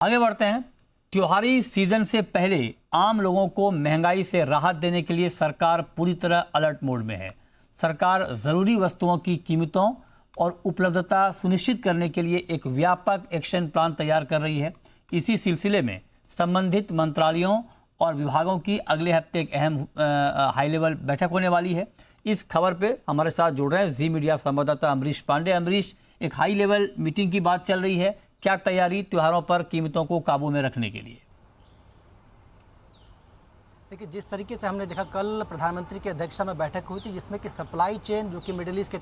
आगे बढ़ते हैं। त्योहारी सीजन से पहले आम लोगों को महंगाई से राहत देने के लिए सरकार पूरी तरह अलर्ट मोड में है। सरकार जरूरी वस्तुओं की कीमतों और उपलब्धता सुनिश्चित करने के लिए एक व्यापक एक्शन प्लान तैयार कर रही है। इसी सिलसिले में संबंधित मंत्रालयों और विभागों की अगले हफ्ते एक अहम हाई लेवल बैठक होने वाली है। इस खबर पे हमारे साथ जुड़ रहे हैं जी मीडिया संवाददाता अमरीश पांडे। अमरीश, एक हाई लेवल मीटिंग की बात चल रही है, क्या तैयारी त्योहारों पर कीमतों को काबू में रखने के लिए? देखिए, जिस तरीके से हमने देखा कल प्रधानमंत्री की अध्यक्षता में बैठक हुई थी, जिसमें कि सप्लाई चेन जो कि मिडिल ईस्ट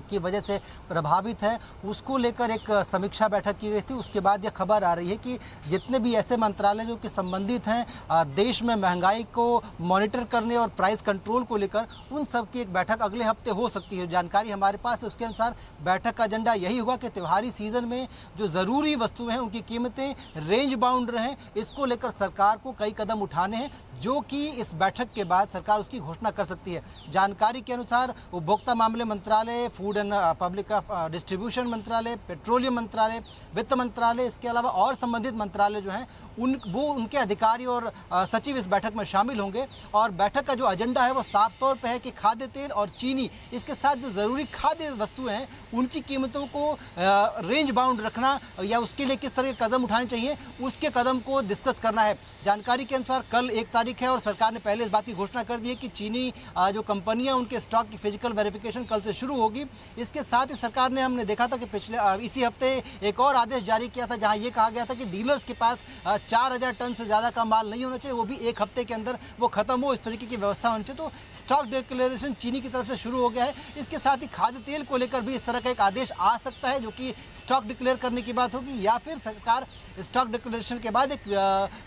की वजह से प्रभावित है, उसको लेकर एक समीक्षा बैठक की गई थी। उसके बाद यह खबर आ रही है कि जितने भी ऐसे मंत्रालय जो कि संबंधित हैं देश में महंगाई को मॉनिटर करने और प्राइस कंट्रोल को लेकर, उन सब की एक बैठक अगले हफ्ते हो सकती है। जानकारी हमारे पास है, उसके अनुसार बैठक का एजेंडा यही होगा कि त्योहारी सीजन में जो ज़रूरी वस्तुएं हैं उनकी कीमतें रेंज बाउंड रहें। इसको लेकर सरकार को कई कदम उठाने हैं, जो कि इस बैठक के बाद सरकार उसकी घोषणा कर सकती है। जानकारी के अनुसार उपभोक्ता मामले मंत्रालय, फूड एंड पब्लिक डिस्ट्रीब्यूशन मंत्रालय, पेट्रोलियम मंत्रालय, वित्त मंत्रालय, इसके अलावा और संबंधित मंत्रालय जो हैं उनके अधिकारी और सचिव इस बैठक में शामिल होंगे। और बैठक का जो एजेंडा है वो साफ तौर पे है कि खाद्य तेल और चीनी, इसके साथ जो ज़रूरी खाद्य वस्तुएं हैं उनकी कीमतों को रेंज बाउंड रखना या उसके लिए किस तरह के कदम उठाने चाहिए, उसके कदम को डिस्कस करना है। जानकारी के अनुसार कल 1 तारीख है और सरकार ने पहले इस बात की घोषणा कर दी है कि चीनी जो कंपनियां उनके स्टॉक की फिजिकल वेरिफिकेशन कल से शुरू होगी। इसके साथ ही सरकार ने, हमने देखा था कि इसी हफ्ते एक और आदेश जारी किया था, जहां ये कहा गया था कि डीलर्स के पास 4000 टन से ज़्यादा का माल नहीं होना चाहिए, वो भी 1 हफ्ते के अंदर वो खत्म हो, इस तरीके की व्यवस्था होनी चाहिए। तो स्टॉक डिक्लेरेशन चीनी की तरफ से शुरू हो गया है। इसके साथ ही खाद्य तेल को लेकर भी इस तरह का एक आदेश आ सकता है, जो कि स्टॉक डिक्लेयर करने की बात होगी, या फिर सरकार स्टॉक डिक्लेरेशन के बाद एक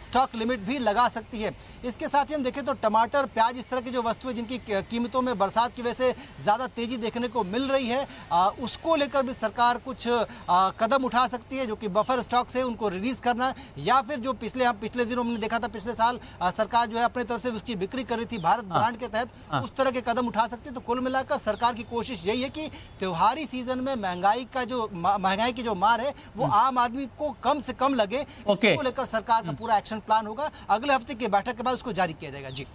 स्टॉक लिमिट भी लगा सकती है। इसके साथ ही हम देखें तो टमाटर, प्याज, इस तरह की जो वस्तुएं जिनकी कीमतों में बरसात की वजह से ज़्यादा तेज़ी देखने को मिल रही है, उसको लेकर भी सरकार कुछ कदम उठा सकती है, जो कि बफर स्टॉक से उनको रिलीज़ करना, या फिर जो पिछले दिनों हमने देखा था, पिछले साल सरकार जो है अपनी तरफ से उसकी बिक्री कर रही थी भारत ब्रांड के तहत, उस तरह के कदम उठा सकती है। तो कुल मिलाकर सरकार की कोशिश यही है कि त्योहारी सीजन में महंगाई की जो मार है वो आम आदमी को कम से कम लगे। इसको लेकर सरकार का पूरा एक्शन प्लान होगा। अगले हफ्ते की बैठक के बाद उसको जारी किया जाएगा। जी।